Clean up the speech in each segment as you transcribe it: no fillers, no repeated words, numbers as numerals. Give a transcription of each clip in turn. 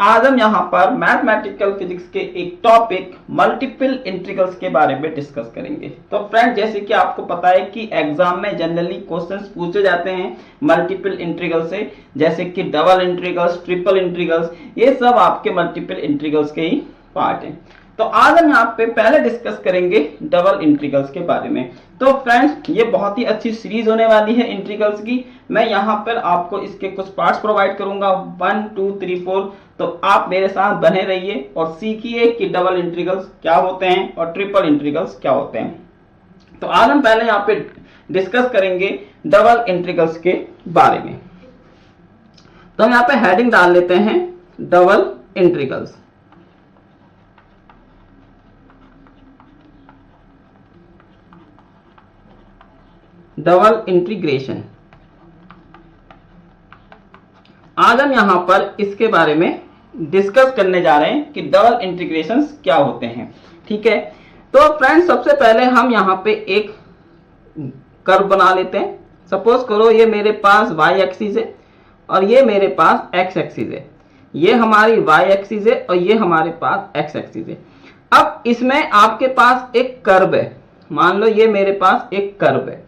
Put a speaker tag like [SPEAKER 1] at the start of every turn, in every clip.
[SPEAKER 1] आज हम यहाँ पर मैथमेटिकल फिजिक्स के एक टॉपिक मल्टीपल इंटीग्रल्स के बारे में डिस्कस करेंगे। तो फ्रेंड, जैसे कि आपको पता है कि एग्जाम में जनरली क्वेश्चंस पूछे जाते हैं मल्टीपल इंटीग्रल से, जैसे कि डबल इंटीग्रल्स, ट्रिपल इंटीग्रल्स, ये सब आपके मल्टीपल इंटीग्रल्स के ही पार्ट हैं। तो आज हम यहाँ पे पहले डिस्कस करेंगे डबल इंटीग्रल्स के बारे में। तो फ्रेंड्स, ये बहुत ही अच्छी सीरीज होने वाली है इंटीग्रल्स की। मैं यहाँ पर आपको इसके कुछ पार्ट्स प्रोवाइड करूंगा 1 2 3 4। तो आप मेरे साथ बने रहिए और सीखिए कि डबल इंटीग्रल्स क्या होते हैं और ट्रिपल इंटीग्रल्स क्या होते हैं। तो आज हम पहले यहाँ पे डिस्कस करेंगे डबल इंटीग्रल्स के बारे में। तो हम यहाँ पे हेडिंग डाल लेते हैं डबल इंटीग्रल्स। Double integration. आज हम यहां पर इसके बारे में डिस्कस करने जा रहे हैं कि डबल इंटीग्रेशंस क्या होते हैं। ठीक है, तो फ्रेंड्स, सबसे पहले हम यहां पे एक कर्व बना लेते हैं। सपोज करो ये मेरे पास y एक्सिस है और ये मेरे पास x एक्सिस है। ये हमारी y एक्सिस है और ये हमारे पास x एक्सिस है। अब इसमें आपके पास एक कर्व है। मान लो ये मेरे पास एक कर्व है।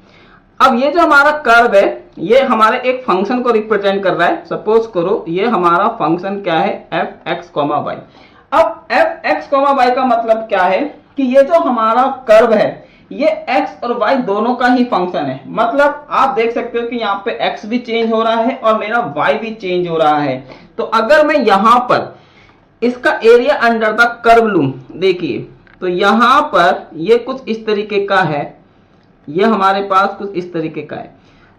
[SPEAKER 1] अब ये जो हमारा कर्व है ये हमारे एक फंक्शन को रिप्रेजेंट कर रहा है। सपोज करो ये हमारा फंक्शन क्या है, fx, y। अब fx, y का मतलब क्या है कि ये जो हमारा कर्व है ये x और y दोनों का ही फंक्शन है। मतलब आप देख सकते हो कि यहाँ पे x भी चेंज हो रहा है और मेरा y भी चेंज हो रहा है। तो अगर मैं यहाँ पर इसका एरिया अंडर द कर्व लूं, देखिए तो यहाँ पर ये कुछ इस तरीके का है, ये हमारे पास कुछ इस तरीके का है।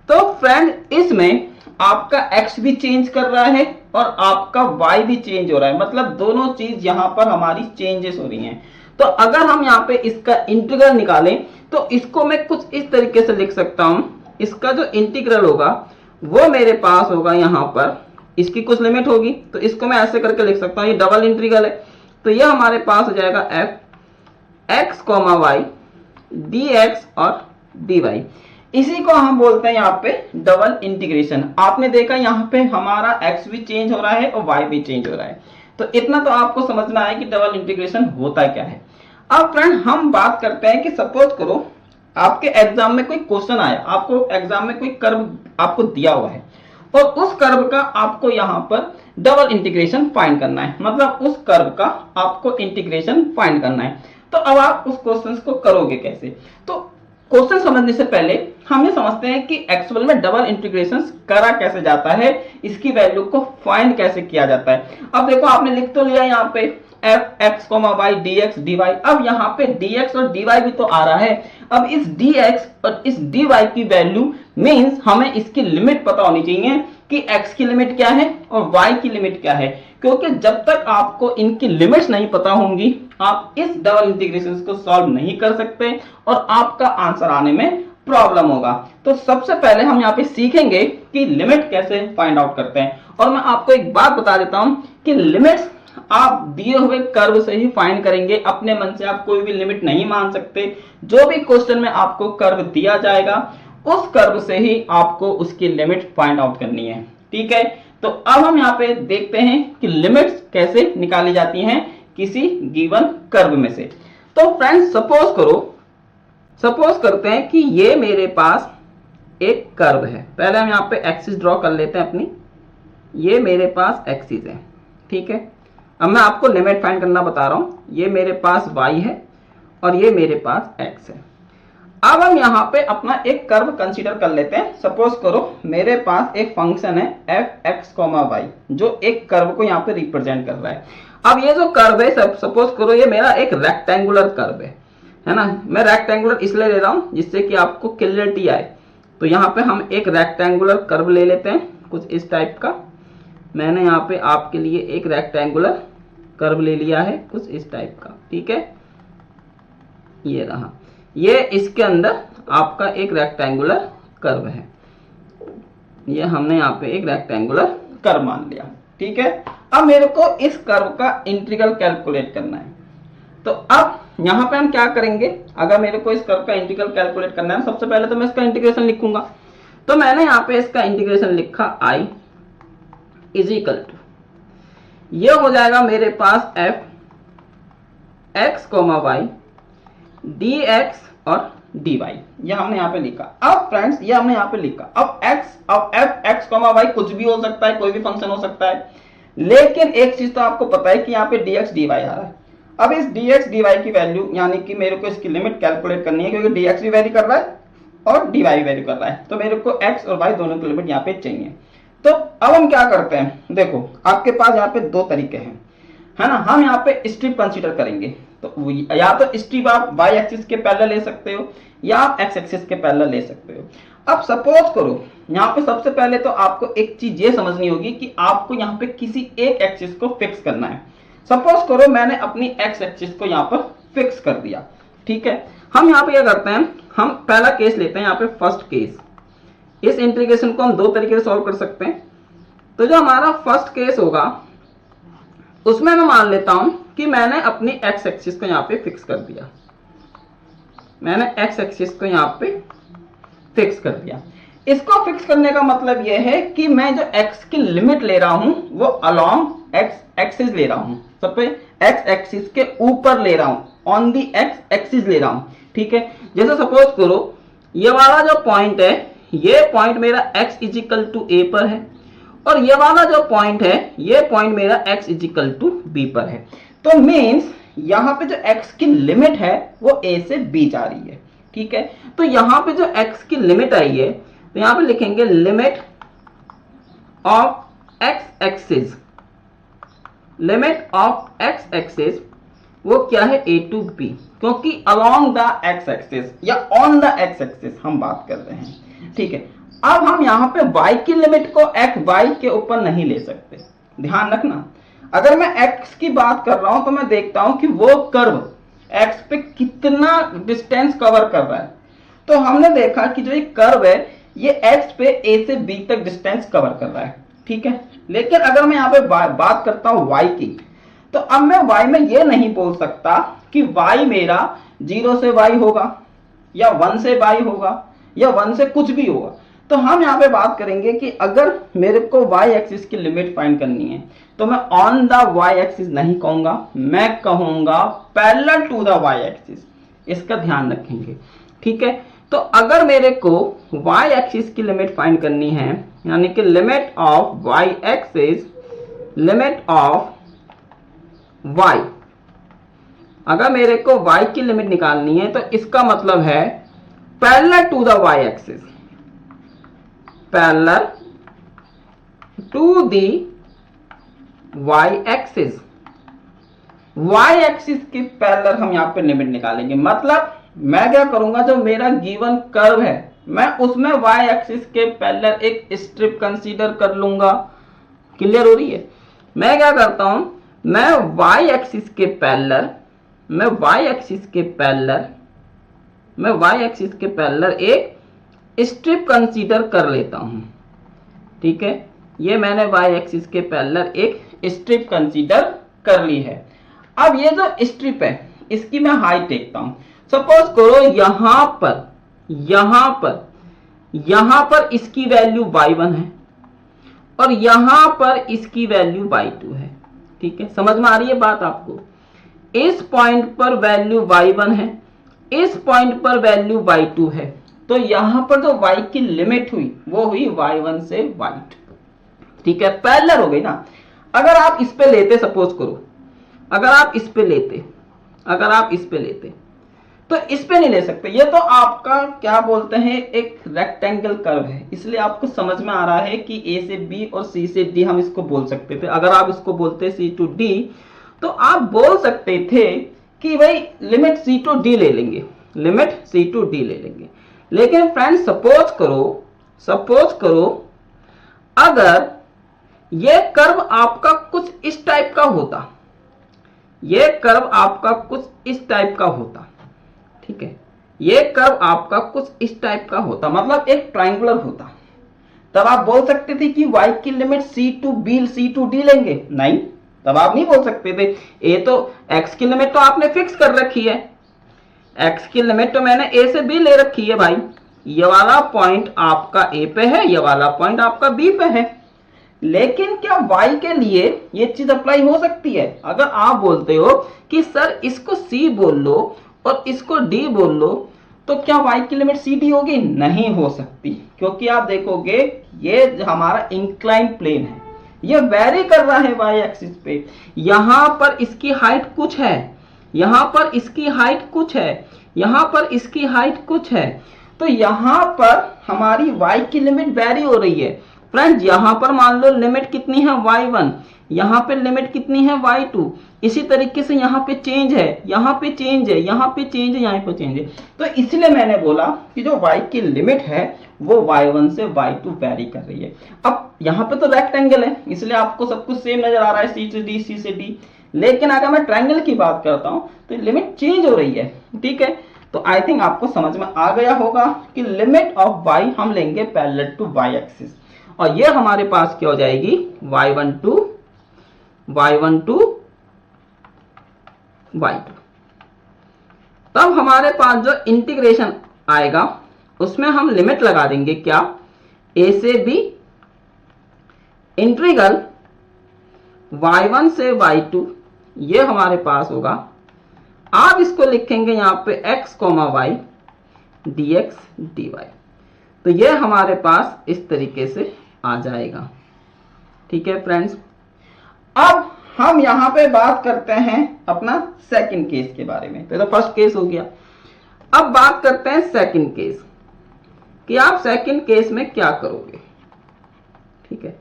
[SPEAKER 1] तो फ्रेंड, इसमें आपका x भी चेंज कर रहा है और आपका y भी चेंज हो रहा है। मतलब दोनों चीज यहाँ पर हमारी चेंजेस हो रही हैं। तो अगर हम यहाँ पे इसका इंटीग्रल निकालें तो इसको मैं कुछ इस तरीके से लिख सकता हूं। इसका जो इंटीग्रल होगा वो मेरे पास होगा, यहाँ पर इसकी कुछ लिमिट होगी, तो इसको मैं ऐसे करके लिख सकता हूँ। ये डबल इंटीग्रल है तो ये हमारे पास हो जाएगा f(x, y) dx और dy। इसी को हम बोलते हैं यहाँ पे डबल इंटीग्रेशन। आपने देखा यहाँ पे हमारा x भी चेंज हो रहा है और y भी चेंज हो रहा है। तो इतना तो आपको समझना है कि डबल इंटीग्रेशन होता क्या है। अब फ्रेंड, हम बात करते हैं कि सपोज करो आपके एग्जाम में कोई क्वेश्चन आया, आपको एग्जाम में कोई कर्व आपको दिया हुआ है और उस कर्व का आपको यहाँ पर डबल इंटीग्रेशन फाइंड करना है। मतलब उस कर्व का आपको इंटीग्रेशन फाइंड करना है। तो अब आप उस क्वेश्चन को करोगे कैसे? तो क्वेश्चन समझने से पहले हम ये समझते हैं कि एक्चुअल में डबल इंटीग्रेशन करा कैसे जाता है, इसकी वैल्यू को फाइंड कैसे किया जाता है। अब देखो, आपने लिख तो लिया यहाँ पे fx, y dx dy। अब यहाँ पे dx और dy भी तो आ रहा है। अब इस dx और इस dy की वैल्यू मींस हमें इसकी लिमिट पता होनी चाहिए कि x की लिमिट क्या है और y की लिमिट क्या है, क्योंकि जब तक आपको इनकी लिमिट्स नहीं पता होंगी आप इस डबल इंटीग्रेशन को सॉल्व नहीं कर सकते और आपका आंसर आने में प्रॉब्लम होगा। तो सबसे पहले हम यहाँ पे सीखेंगे कि लिमिट कैसे फाइंड आउट करते हैं। और मैं आपको एक बात बता देता हूं कि लिमिट्स आप दिए हुए कर्व से ही फाइंड करेंगे। अपने मन से आप कोई भी लिमिट नहीं मान सकते। जो भी क्वेश्चन में आपको कर्व दिया जाएगा उस कर्व से ही आपको उसकी लिमिट फाइंड आउट करनी है। ठीक है, तो अब हम यहाँ पे देखते हैं कि लिमिट्स कैसे निकाली जाती हैं किसी गिवन कर्व में से। तो फ्रेंड्स, सपोज करते हैं कि ये मेरे पास एक कर्व है। पहले हम यहाँ पे एक्सिस ड्रॉ कर लेते हैं अपनी। ये मेरे पास एक्सिस है। ठीक है, अब मैं आपको लिमिट फाइंड करना बता रहा हूं। ये मेरे पास y है और ये मेरे पास x है। अब हम यहाँ पे अपना एक कर्व कंसीडर कर लेते हैं। सपोज करो मेरे पास एक फंक्शन है fx, y जो एक कर्व को यहाँ पे रिप्रेजेंट कर रहा है। अब ये जो कर्व है, सपोज करो ये मेरा एक रेक्टेंगुलर कर्व है ना। मैं रेक्टेंगुलर इसलिए ले रहा हूँ जिससे कि आपको क्लियरिटी आए। तो यहाँ पे हम एक रेक्टेंगुलर कर्व ले लेते हैं कुछ इस टाइप का। मैंने यहाँ पे आपके लिए एक रेक्टेंगुलर कर्व ले लिया है कुछ इस टाइप का। ठीक है, ये रहा। ये इसके अंदर आपका एक रेक्टेंगुलर कर्व है। ये हमने यहाँ पे एक रेक्टेंगुलर कर्व मान लिया। ठीक है, अब मेरे को इस कर्व का इंटीग्रल कैलकुलेट करना है। तो अब यहाँ पे हम क्या करेंगे, अगर मेरे को इस कर्व का इंटीग्रल कैलकुलेट करना है सबसे पहले तो मैं इसका इंटीग्रेशन लिखूंगा। तो मैंने यहाँ पे इसका इंटीग्रेशन लिखा i इज इक्वल टू ये हो जाएगा मेरे पास f x comma y d x और डी वाई, ये हमने यहाँ पे लिखा। अब फ्रेंड्स ये हमने यहाँ पे लिखा, अब एफ एक्स कोमा वाई कुछ भी हो सकता है, कोई भी फंक्शन हो सकता है, लेकिन एक चीज तो आपको पता है कि यहाँ पे डी एक्स डी वाई आ रहा है। अब इस डी एक्स डी वाई की वैल्यू यानी कि मेरे को इसकी लिमिट कैलकुलेट करनी है, क्योंकि डी एक्स भी वैरी कर रहा है और डी वाई भी वैरी कर रहा है, तो मेरे को एक्स और वाई दोनों की लिमिट यहाँ पे चाहिए। तो अब हम क्या करते हैं, देखो आपके पास यहाँ पे दो तरीके हैं, है ना। हम यहाँ पे स्ट्रिप कंसीडर करेंगे, तो या तो स्ट्रिप आप वाई एक्सिस के पैरेलल ले सकते हो या आप एक्स एक्सिस के पैरेलल ले सकते हो। अब सपोज करो यहाँ पे सबसे पहले तो आपको एक चीज ये समझनी होगी कि आपको यहाँ पे किसी एक एक्सिस को फिक्स करना है। सपोज करो मैंने अपनी एक्स एक्सिस को यहाँ पर फिक्स कर दिया, ठीक है। हम यहाँ पे क्या करते हैं, हम पहला केस लेते हैं, यहाँ पे फर्स्ट केस। इस इंटीग्रेशन को हम दो तरीके से सॉल्व कर सकते हैं। तो जो हमारा फर्स्ट केस होगा उसमें मैं मान लेता हूं कि मैंने अपनी एक्स एक्सिस को यहाँ पे फिक्स कर दिया, मैंने एक्स एक्सिस को यहाँ पे फिक्स कर दिया। इसको फिक्स करने का मतलब यह है कि मैं जो एक्स की लिमिट ले रहा हूं वो अलोंग एक्स एक्सिस ले रहा हूं, सब पे एक्स एक्सिस के ऊपर ले रहा हूं, ऑन दी एक्स एक्सिस ले रहा हूं, ठीक है। जैसे सपोज करो ये वाला जो पॉइंट है, ये पॉइंट मेरा x इजिकल टू ए पर है और ये वाला जो पॉइंट है ये पॉइंट मेरा x इजिकल टू बी पर है। तो मीन्स यहाँ पे जो x की लिमिट है वो a से b जा रही है, ठीक है। तो यहाँ पे जो x की लिमिट आई है तो यहाँ पे लिखेंगे limit of x axis, limit of x axis वो क्या है a टू b, क्योंकि अलोंग द x एक्सिस या ऑन द x एक्सिस हम बात कर रहे हैं, ठीक है। अब हम यहाँ पे y की लिमिट को x y के ऊपर नहीं ले सकते, ध्यान रखना। अगर मैं x की बात कर रहा हूं तो मैं देखता हूं कि वो कर्व x पे कितना डिस्टेंस कवर कर रहा है। तो हमने देखा कि जो ये कर्व है ये x पे a से b तक डिस्टेंस कवर कर रहा है, ठीक है। लेकिन अगर मैं यहाँ पे बात करता हूं y की, तो अब मैं y में ये नहीं बोल सकता कि y मेरा 0 से y होगा या 1 से y होगा या 1 से कुछ भी होगा। तो हम यहाँ पे बात करेंगे कि अगर मेरे को y एक्सिस की लिमिट फाइंड करनी है तो मैं ऑन द y एक्सिस नहीं कहूंगा, मैं कहूंगा parallel to the y axis, इसका ध्यान रखेंगे, ठीक है। तो अगर मेरे को y एक्सिस की लिमिट फाइंड करनी है यानी कि limit of y axis, limit of y, अगर मेरे को y की लिमिट निकालनी है तो इसका मतलब है parallel to the y axis, parallel to the y axis. y axis के पैरेलल हम यहाँ पे लिमिट निकालेंगे, मतलब मैं क्या करूंगा, जो मेरा गिवन कर्व है मैं उसमें y एक्सिस के पैरेलल एक स्ट्रिप कंसीडर कर लूंगा। क्लियर हो रही है। मैं क्या करता हूं, मैं y एक्सिस के पैरेलल, मैं y एक्सिस के पैरेलल, मैं y एक्सिस के पैरेलल एक स्ट्रिप कंसीडर कर लेता हूं, ठीक है। ये मैंने y एक्सिस के पैरेलल एक स्ट्रिप कंसीडर कर ली है। अब ये जो स्ट्रिप है इसकी मैं हाइट देखता हूं। सपोज करो यहां पर इसकी वैल्यू y1 है और यहां पर इसकी वैल्यू y2 है, ठीक है। समझ में आ रही है बात आपको। इस पॉइंट पर वैल्यू y1 है, इस पॉइंट पर वैल्यू y2 है, तो यहां पर जो y की लिमिट हुई वो हुई y1 से y2, ठीक है। पैरेलल हो गई ना। अगर आप इस पे लेते, सपोज करो अगर आप इस पे लेते तो इस पे नहीं ले सकते। ये तो आपका क्या बोलते हैं एक रेक्टेंगल कर्व है, इसलिए आपको समझ में आ रहा है कि a से b और c से d हम इसको बोल सकते थे। अगर आप इसको बोलते c टू d तो आप बोल सकते थे कि भाई लिमिट c टू d ले लेंगे, लिमिट c टू d ले लेंगे। लेकिन फ्रेंड्स सपोज करो अगर ये कर्व आपका कुछ इस टाइप का होता, ये कर्व आपका कुछ इस टाइप का होता, ठीक है। ये कर्व आपका कुछ इस टाइप का होता, मतलब एक ट्रायंगुलर होता, तब आप बोल सकते थे कि y की लिमिट c टू d लेंगे। नहीं, तब आप नहीं बोल सकते थे। ये तो x की लिमिट तो आपने फिक्स कर रखी है, x की लिमिट तो मैंने a से b ले रखी है भाई। ये वाला पॉइंट आपका a पे है, ये वाला पॉइंट आपका b पे है। लेकिन क्या y के लिए ये चीज अप्लाई हो सकती है? अगर आप बोलते हो कि सर इसको c बोल लो और इसको d बोल लो, तो क्या y की लिमिट सी डी होगी? नहीं हो सकती, क्योंकि आप देखोगे ये हमारा इंक्लाइन प्लेन है, ये वेरी कर रहा है y एक्सिस पे। यहां पर इसकी हाइट कुछ है, यहां पर इसकी हाइट कुछ है, यहां पर इसकी हाइट कुछ है, तो यहां पर हमारी y की लिमिट वेरी हो रही है। फ्रेंड्स यहां पर मान लो लिमिट कितनी है y1, यहां पे लिमिट कितनी है y2, इसी तरीके से यहाँ पे चेंज है, यहाँ पे चेंज है, यहाँ पे चेंज है, यहाँ पे चेंज है। तो इसलिए मैंने बोला कि जो y की लिमिट है वो y1 से y2 वेरी कर रही है। अब यहाँ पे तो रेक्टेंगल है, इसलिए आपको सब कुछ सेम नजर आ रहा है, c से d, c से d। लेकिन अगर मैं ट्रायंगल की बात करता हूँ तो लिमिट चेंज हो रही है, ठीक है। तो आई थिंक आपको समझ में आ गया होगा कि लिमिट ऑफ y हम लेंगे पैरेलल टू y एक्सिस, और ये हमारे पास क्या हो जाएगी, y1 टू y2। तब हमारे पास जो इंटीग्रेशन आएगा उसमें हम लिमिट लगा देंगे क्या, a से b इंटीग्रल y1 से y2, ये हमारे पास होगा। आप इसको लिखेंगे यहां पे x, y dx dy, तो ये हमारे पास इस तरीके से आ जाएगा, ठीक है फ्रेंड्स। अब हम यहां पे बात करते हैं अपना सेकंड केस के बारे में। तो फर्स्ट केस हो गया, अब बात करते हैं सेकंड केस कि आप सेकंड केस में क्या करोगे, ठीक है।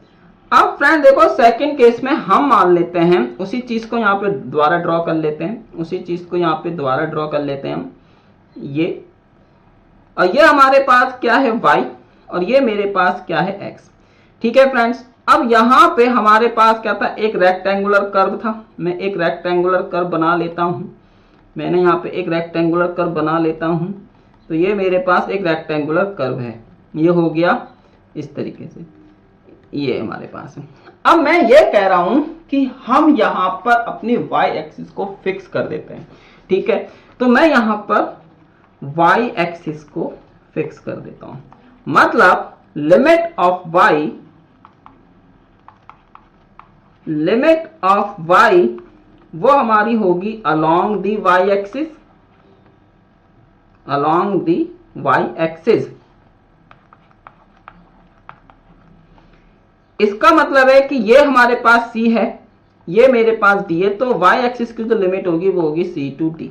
[SPEAKER 1] अब फ्रेंड देखो सेकंड केस में हम मान लेते हैं उसी चीज को यहाँ पे दोबारा ड्रॉ कर लेते हैं, उसी चीज को यहाँ पे दोबारा ड्रॉ कर लेते हैं हम, ये, और ये हमारे पास क्या है y, और ये मेरे पास क्या है x, ठीक है फ्रेंड्स। अब यहाँ पे हमारे पास क्या था, एक रेक्टेंगुलर कर्व था। मैं एक रेक्टेंगुलर कर्व बना लेता हूँ, मैंने यहाँ पे एक रेक्टेंगुलर कर्व बना लेता हूँ। तो ये मेरे पास एक रेक्टेंगुलर कर्व है, ये हो गया इस तरीके से, ये हमारे पास है। अब मैं ये कह रहा हूं कि हम यहां पर अपनी y एक्सिस को फिक्स कर देते हैं, ठीक है। तो मैं यहां पर y एक्सिस को फिक्स कर देता हूं, मतलब लिमिट ऑफ y वो हमारी होगी अलोंग दी y एक्सिस। इसका मतलब है कि ये हमारे पास c है, ये मेरे पास d है, तो y एक्सिस की जो लिमिट होगी वो होगी c टू d,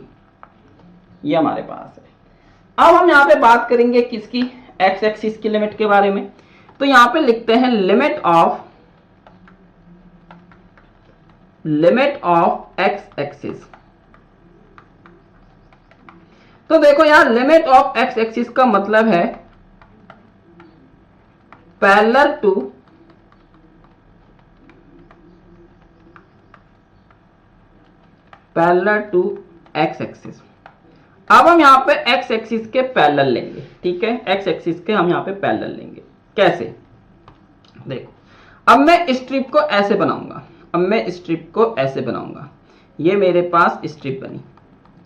[SPEAKER 1] ये हमारे पास है। अब हम यहाँ पे बात करेंगे किसकी, x एक्सिस की लिमिट के बारे में। तो यहाँ पे लिखते हैं लिमिट ऑफ x एक्सिस। तो देखो यार लिमिट ऑफ x एक्सिस का मतलब है पैरेलल टू x एक्सिस। अब हम यहाँ पे x एक्सिस के पैरेलल लेंगे, ठीक है, x एक्सिस के हम यहाँ पे पैरेलल लेंगे। कैसे, देखो अब मैं स्ट्रिप को ऐसे बनाऊंगा, ये मेरे पास स्ट्रिप बनी,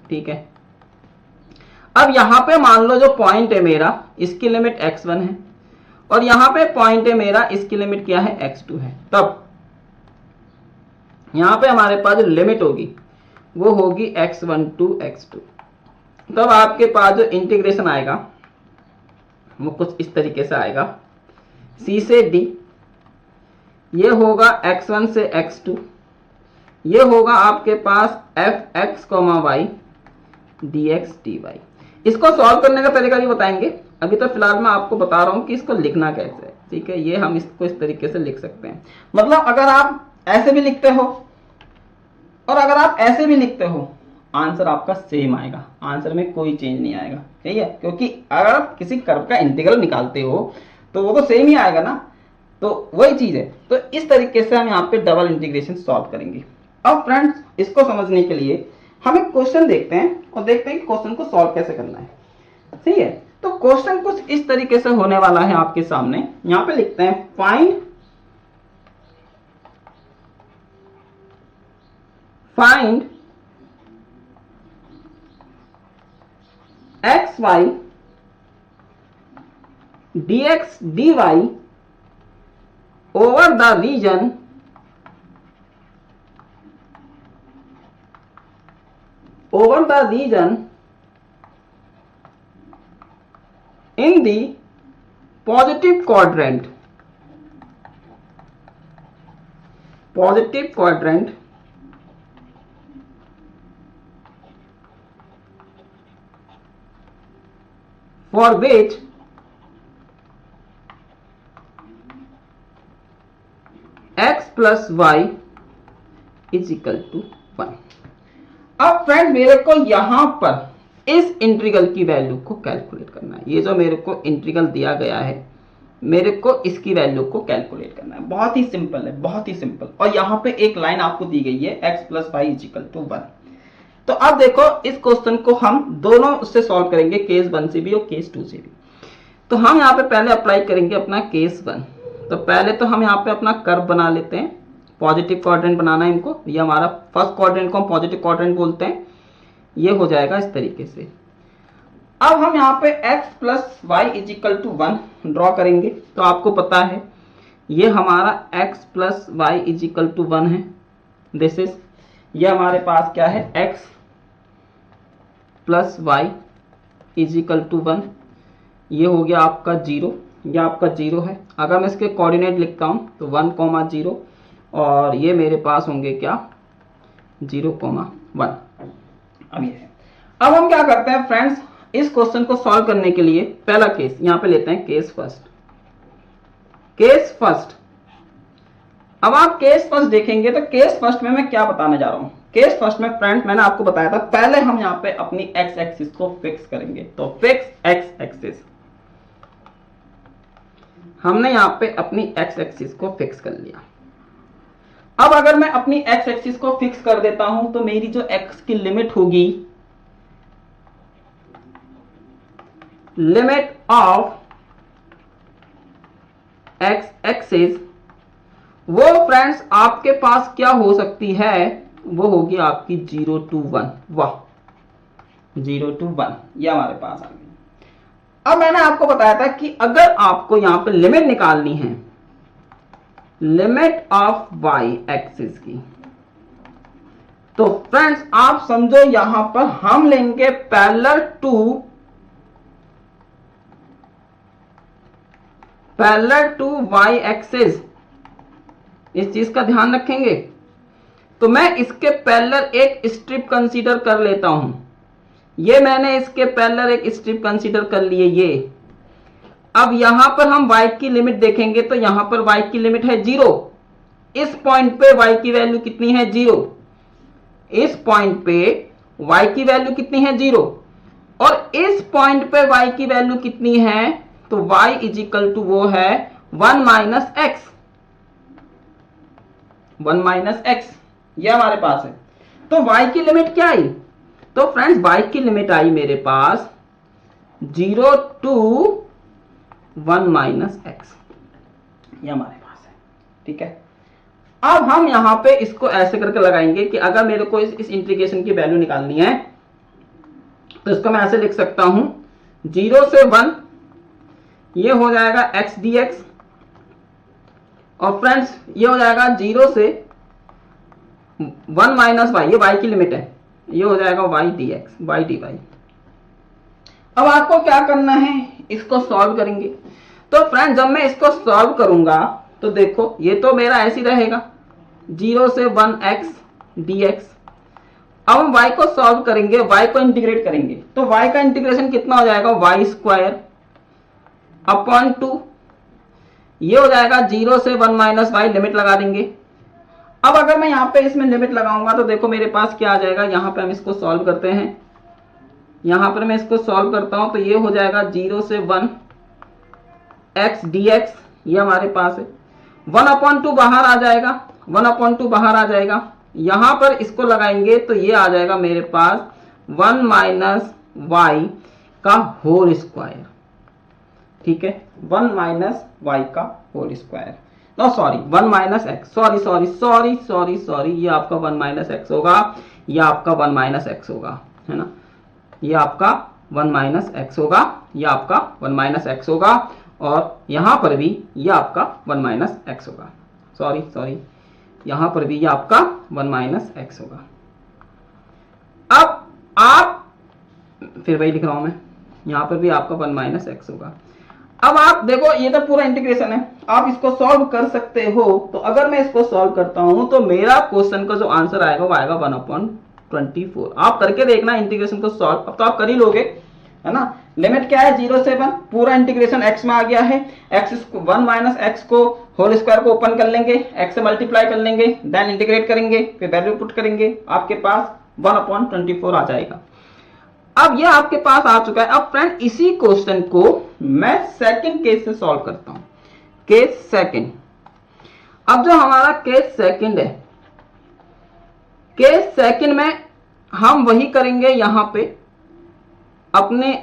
[SPEAKER 1] ठीक है। अब यहाँ पे मान लो जो पॉइंट है मेरा, इसकी लिमिट x1 है, और यहाँ पे पॉइंट है मेरा, इसकी लिमिट क्या है, x2 है। तब यहाँ पे हमारे पास जो लिमिट होगी वो होगी x1 टू x2। तब आपके पास जो इंटीग्रेशन आएगा वो कुछ इस तरीके से आएगा, c से d, ये होगा x1 से x2, ये होगा आपके पास fx, y dx dy। इसको सॉल्व करने का तरीका भी बताएंगे, अभी तो फिलहाल मैं आपको बता रहा हूं कि इसको लिखना कैसे है, ठीक है। ये हम इसको इस तरीके से लिख सकते हैं, मतलब अगर आप ऐसे भी लिखते हो और अगर आप ऐसे भी लिखते हो, आंसर आपका सेम आएगा, आंसर में कोई चेंज नहीं आएगा, ठीक है। क्योंकि अगर आप किसी कर्व का इंटीग्रल निकालते हो तो वो तो सेम ही आएगा ना, तो वही चीज है। तो इस तरीके से हम यहाँ पे डबल इंटीग्रेशन सॉल्व करेंगे। अब फ्रेंड्स इसको समझने के लिए हम एक क्वेश्चन देखते हैं और देखते हैं कि क्वेश्चन को सॉल्व कैसे करना है, ठीक है। तो क्वेश्चन कुछ इस तरीके से होने वाला है आपके सामने। यहाँ पे लिखते हैं find xy dx dy over the region in the positive quadrant for which x plus y is equal to 1। अब फ्रेंड्स मेरे को यहां पर इस इंटीग्रल की वैल्यू को कैलकुलेट करना है। ये जो मेरे को इंटीग्रल दिया गया है, मेरे को इसकी वैल्यू को कैलकुलेट करना है। बहुत ही सिंपल है, बहुत ही सिंपल। और यहां पे एक लाइन आपको दी गई है x plus y is equal to 1। तो अब देखो इस क्वेश्चन को हम दोनों से सॉल्व करेंगे, केस 1 से भी और केस 2 से भी। तो हम यहाँ पे पहले अप्लाई करेंगे अपना केस 1। तो पहले तो हम यहाँ पे अपना कर्व बना लेते हैं। पॉजिटिव क्वाड्रेंट बनाना है इनको। ये हमारा फर्स्ट क्वाड्रेंट को हम पॉजिटिव क्वाड्रेंट बोलते हैं। ये हो जाएगा इस तरीके से। अब हम यहाँ पे x plus y is equal to 1 draw करेंगे। तो आपको पता है ये हमारा x plus y is equal to 1 है। दिस इज, ये हमारे पास क्या है, x plus y is equal to 1। ये हो गया आपका 0, ये आपका 0 है। अगर मैं इसके कोऑर्डिनेट लिखता हूं तो 1, 0 और ये मेरे पास होंगे क्या, 0, 1। अब ये है। अब हम क्या करते हैं फ्रेंड्स, इस क्वेश्चन को सॉल्व करने के लिए पहला केस यहां पे लेते हैं, केस फर्स्ट। अब आप केस फर्स्ट देखेंगे तो केस फर्स्ट में मैं क्या बताने जा रहा हूं। केस फर्स्ट में फ्रेंड्स मैंने आपको बताया था पहले हम यहाँ पे अपनी एक्स एक्सिस को फिक्स करेंगे। तो फिक्स एक्स एक्सिस, हमने यहाँ पे अपनी एक्स एक्सिस को फिक्स कर लिया। अब अगर मैं अपनी एक्स एक्सिस को फिक्स कर देता हूं तो मेरी जो एक्स की लिमिट होगी, लिमिट ऑफ एक्स एक्सिस, वो फ्रेंड्स आपके पास क्या हो सकती है, वो होगी आपकी 0 to 1। वाह, 0 to 1 ये हमारे पास आ गई। अब मैंने आपको बताया था कि अगर आपको यहां पे लिमिट निकालनी है, लिमिट ऑफ वाई एक्सिस की, तो फ्रेंड्स आप समझो यहां पर हम लेंगे पैरेलल टू वाई एक्सिस। इस चीज का ध्यान रखेंगे। तो मैं इसके पैरेलल एक स्ट्रिप कंसीडर कर लेता हूं। ये मैंने इसके पैरेलल एक स्ट्रिप कंसीडर कर लिए ये। अब यहां पर हम y की लिमिट देखेंगे तो यहां पर y की लिमिट है 0। इस पॉइंट पे y की वैल्यू कितनी है, 0। इस पॉइंट पे y की वैल्यू कितनी है, 0। और इस पॉइंट पे y की वैल्यू कितनी है, तो y इज इक्वल टू वो है 1 माइनस एक्स। 1 माइनस एक्स ये हमारे पास है। तो y की लिमिट क्या आई, तो फ्रेंड्स y की लिमिट आई मेरे पास 0 to 1 माइनस एक्स, ये हमारे पास है। ठीक है। अब हम यहां पे इसको ऐसे करके लगाएंगे कि अगर मेरे को इस इंटीग्रेशन की वैल्यू निकालनी है तो इसको मैं ऐसे लिख सकता हूं, 0 से 1 ये हो जाएगा x dx, और फ्रेंड्स ये हो जाएगा 0 से 1 माइनस वाई, ये y की लिमिट है, ये हो जाएगा y dx, y dy। अब आपको क्या करना है, इसको सॉल्व करेंगे। तो फ्रेंड्स जब मैं इसको सॉल्व करूंगा तो देखो ये तो मेरा ऐसे ही रहेगा, 0 से 1 x dx। अब हम y को सॉल्व करेंगे, y को इंटीग्रेट करेंगे। तो y का इंटीग्रेशन कितना हो जाएगा, y स्क्वायर अपॉन 2, ये हो जाएगा 0 से 1 माइनस वाई, लिमिट लगा देंगे। अब अगर मैं यहाँ पे इसमें लिमिट लगाऊंगा तो देखो मेरे पास क्या आ जाएगा, यहाँ पे हम इसको सॉल्व करते हैं। यहाँ पर मैं इसको सॉल्व करता हूं तो ये हो जाएगा 0 से 1 x dx, ये हमारे पास है। 1/2 बाहर आ जाएगा, 1/2 बाहर आ जाएगा। यहां पर इसको लगाएंगे तो ये आ जाएगा मेरे पास 1 माइनस वाई का होल स्क्वायर। ठीक है, 1 माइनस वाई का whole square, no sorry 1 minus x, sorry, ये आपका 1 माइनस एक्स होगा, ये आपका 1 माइनस एक्स होगा, है ना। ये आपका 1 माइनस एक्स होगा, ये आपका 1 माइनस एक्स होगा। और यहां पर भी ये आपका 1 माइनस एक्स होगा। सॉरी, यहां पर भी ये आपका 1 माइनस एक्स होगा। अब आप फिर वही लिख रहा हूं मैं, यहां पर भी आपका 1 माइनस एक्स होगा। अब आप देखो ये तो पूरा इंटीग्रेशन है, आप इसको सॉल्व कर सकते हो। तो अगर मैं इसको सॉल्व करता हूं तो मेरा क्वेश्चन का जो आंसर आएगा वो आएगा 1/24। आप करके देखना इंटीग्रेशन को सॉल्व, अब तो आप कर ही लोगे, है ना। लिमिट क्या है 0 से 1, पूरा इंटीग्रेशन x में आ गया है। x 1 माइनस एक्स को होल स्क्वायर को ओपन कर लेंगे, x से मल्टीप्लाई कर लेंगे, देन इंटीग्रेट करेंगे, फिर वैल्यू पुट करेंगे, आपके पास 1/24 आ जाएगा। अब ये आपके पास आ चुका है। अब फ्रेंड इसी क्वेश्चन को मैं सेकंड केस से सॉल्व करता हूं, केस सेकंड। अब जो हमारा केस सेकंड है, केस सेकंड में हम वही करेंगे, यहां पे अपने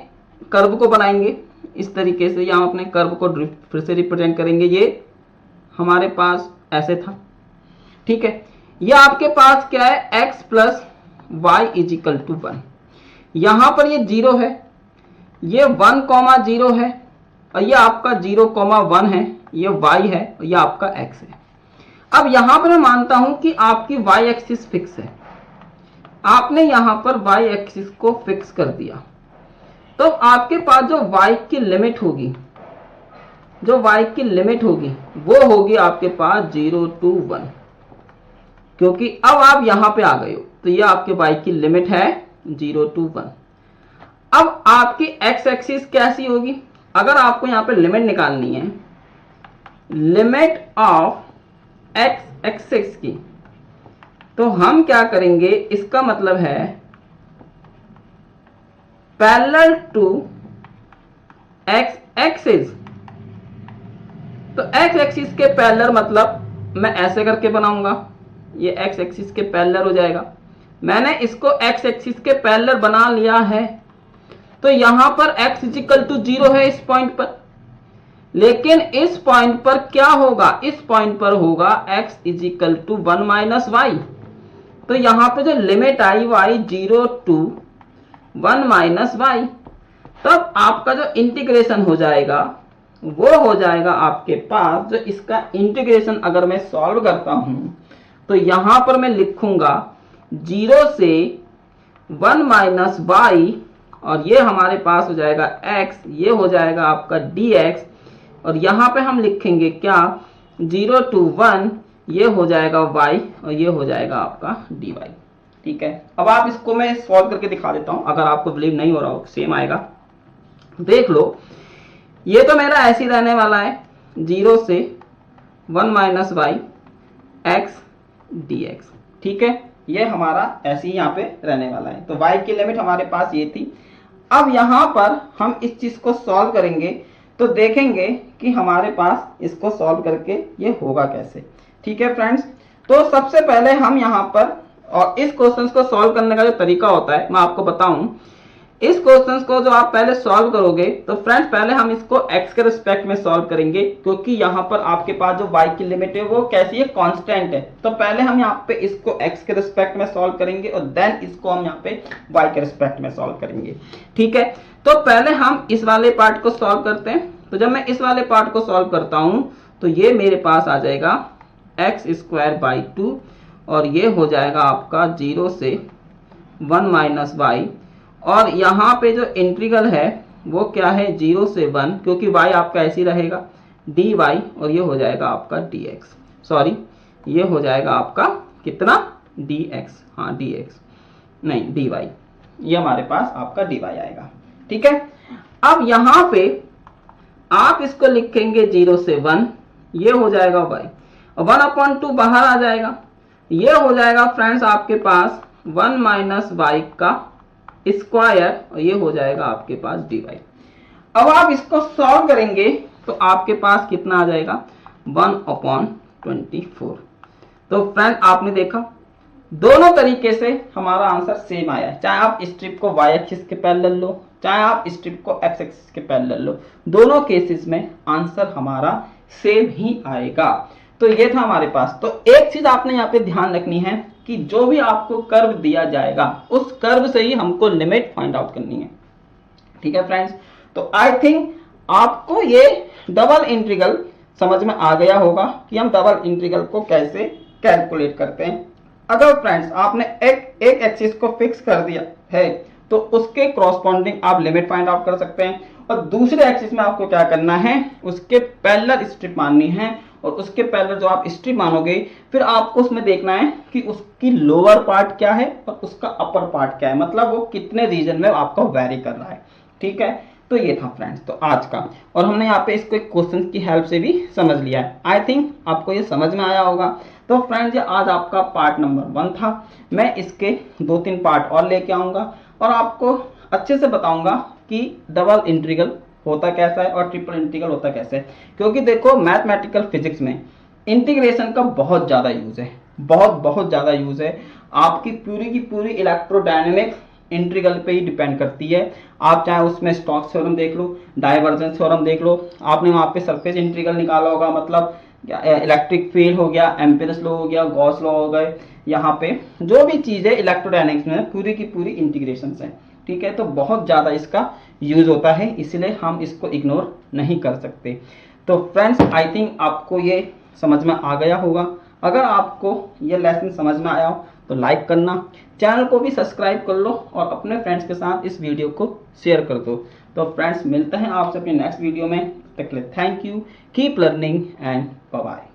[SPEAKER 1] कर्व को बनाएंगे इस तरीके से, यहां अपने कर्व को फिर से रिप्रेजेंट करेंगे। ये हमारे पास ऐसे था, ठीक है। ये आपके पास क्या है, x plus y is equal to 1। यहां पर ये 0 है, ये 1,0 है, और ये आपका 0,1 है, ये y है, और ये आपका x है। अब यहां पर मैं मानता हूं कि आपकी y एक्सिस फिक्स है। आपने यहां पर y एक्सिस को फिक्स कर दिया, तो आपके पास जो y की लिमिट होगी, वो होगी आपके पास 0 to 1, क्योंकि अब आप यहां पे आ गए हो, तो ये आपके y की लिमिट है 0 to 1। अब आपकी x एक्सिस कैसी होगी, अगर आपको यहां पे लिमिट निकालनी है, लिमिट ऑफ x एक्सिस की, तो हम क्या करेंगे, इसका मतलब है पैरेलल टू x एक्सिस। तो x एक्सिस के पैरेलल मतलब मैं ऐसे करके बनाऊंगा, ये x एक्सिस के पैरेलल हो जाएगा। मैंने इसको x एक्सिस के पैरेलल बना लिया है, तो यहां पर x इज इक्वल टू 0 है इस पॉइंट पर, लेकिन इस पॉइंट पर क्या होगा, इस पॉइंट पर होगा x is equal to 1 minus y. तो यहां पे जो लिमिट आई वो आई 0 to 1 माइनस वाई। तब आपका जो इंटीग्रेशन हो जाएगा वो हो जाएगा आपके पास, जो इसका इंटीग्रेशन अगर मैं सॉल्व करता हूं तो यहां पर मैं लिखूंगा 0 से 1 माइनस वाई, और ये हमारे पास हो जाएगा x, ये हो जाएगा आपका dx, और यहां पे हम लिखेंगे क्या, 0 to 1, ये हो जाएगा y, और ये हो जाएगा आपका dy। ठीक है, अब आप इसको मैं सॉल्व करके दिखा देता हूं, अगर आपको बिलीव नहीं हो रहा हो, सेम आएगा। देख लो, ये तो मेरा ऐसे ही रहने वाला है, 0 से 1 माइनस वाई एक्स dx। ठीक है, ये हमारा ऐसे ही यहाँ पे रहने वाला है। तो y की लिमिट हमारे पास ये थी। अब यहाँ पर हम इस चीज को सॉल्व करेंगे, तो देखेंगे कि हमारे पास इसको सॉल्व करके ये होगा कैसे। ठीक है फ्रेंड्स, तो सबसे पहले हम यहाँ पर, और इस क्वेश्चन को सॉल्व करने का जो तरीका होता है मैं आपको बताऊं। इस क्वेश्चन को जो आप पहले सॉल्व करोगे, तो फ्रेंड्स पहले हम इसको x के रिस्पेक्ट में सॉल्व करेंगे, क्योंकि यहाँ पर आपके पास जो y की लिमिट है वो कैसी है, कांस्टेंट है। तो पहले हम यहाँ पे इसको x के रिस्पेक्ट में सॉल्व करेंगे, और देन इसको हम यहाँ पे y के रिस्पेक्ट में सॉल्व करेंगे। ठीक है, तो पहले हम इस वाले पार्ट को सॉल्व करते हैं। तो जब मैं इस वाले पार्ट को सॉल्व करता हूं तो ये मेरे पास आ जाएगा x²/2, और ये हो जाएगा आपका 0 से 1 माइनस वाई, और यहाँ पे जो इंटीग्रल है वो क्या है, 0 से 1, क्योंकि y आपका ऐसे ही रहेगा, dy, और ये हो जाएगा आपका dx, सॉरी ये हो जाएगा आपका कितना, dx, हाँ dx नहीं dy, ये हमारे पास आपका dy आएगा। ठीक है, अब यहाँ पे आप इसको लिखेंगे 0 से 1, ये हो जाएगा y, और 1/2 बाहर आ जाएगा, ये हो जाएगा फ्रेंड्स आपके पास 1 माइनस वाई का स्क्वायर, और ये हो जाएगा आपके पास dy। अब आप इसको सॉल्व करेंगे तो आपके पास कितना आ जाएगा, 1/24। तो फ्रेंड आपने देखा, दोनों तरीके से हमारा आंसर सेम आया, चाहे आप स्ट्रिप को y एक्सिस के पैरेलल लो, चाहे आप स्ट्रिप को x एक्सिस के पैरेलल लो, दोनों केसेस में आंसर हमारा सेम ही आएगा। तो ये था हमारे पास। तो एक चीज आपने यहाँ पे ध्यान रखनी है कि जो भी आपको कर्व दिया जाएगा उस कर्व से ही हमको लिमिट फाइंड आउट करनी है। ठीक है फ्रेंड्स, तो आई थिंक आपको ये डबल इंटीग्रल समझ में आ गया होगा कि हम डबल इंटीग्रल को कैसे कैलकुलेट करते हैं। अगर फ्रेंड्स आपने एक एक्सिस को फिक्स कर दिया है तो उसके क्रॉसपॉन्डिंग आप लिमिट फाइंड आउट कर सकते हैं, और दूसरे एक्सिस में आपको क्या करना है, उसके पैरेलल स्ट्रिप माननी है, और उसके पैरेलल जो आप स्ट्रिप मानोगे फिर आपको उसमें देखना है कि उसकी लोअर पार्ट क्या है और उसका अपर पार्ट क्या है, मतलब वो कितने रीजन में आपको वेरी कर रहा है। ठीक है, तो ये था फ्रेंड्स तो आज का, और हमने यहाँ पे इसको एक क्वेश्चन की हेल्प से भी समझ लिया है। आई थिंक आपको ये समझ में आया होगा। तो फ्रेंड्स ये आज आपका पार्ट नंबर 1 था। मैं इसके 2-3 पार्ट और लेके आऊँगा और आपको अच्छे से बताऊँगा कि डबल इंटीग्रल होता कैसा है और ट्रिपल इंटीग्रल होता कैसे है। क्योंकि देखो मैथमेटिकल फिजिक्स में इंटीग्रेशन का बहुत ज़्यादा यूज़ है, बहुत ज़्यादा यूज़ है। आपकी पूरी की पूरी इलेक्ट्रोडायनेमिक्स इंटीग्रल पे ही डिपेंड करती है। आप चाहे उसमें स्टोक्स थ्योरम देख लो, डाइवर्जेंस थ्योरम देख लो, आपने वहाँ पे सरफेस इंटीग्रल निकाला होगा, मतलब इलेक्ट्रिक फील्ड हो गया, एम्पीयर्स लॉ हो गया, गॉस लॉ हो गए, यहाँ पे जो भी चीज़ है इलेक्ट्रोडायनेमिक्स में पूरी की पूरी इंटीग्रेशन है। ठीक है, तो बहुत ज़्यादा इसका यूज़ होता है, इसलिए हम इसको इग्नोर नहीं कर सकते। तो फ्रेंड्स आई थिंक आपको ये समझ में आ गया होगा। अगर आपको ये लेसन समझ में आया हो तो लाइक करना, चैनल को भी सब्सक्राइब कर लो और अपने फ्रेंड्स के साथ इस वीडियो को शेयर कर दो। तो फ्रेंड्स मिलते हैं आपसे अपने नेक्स्ट वीडियो में, तब तक के लिए thank you, keep learning and bye bye.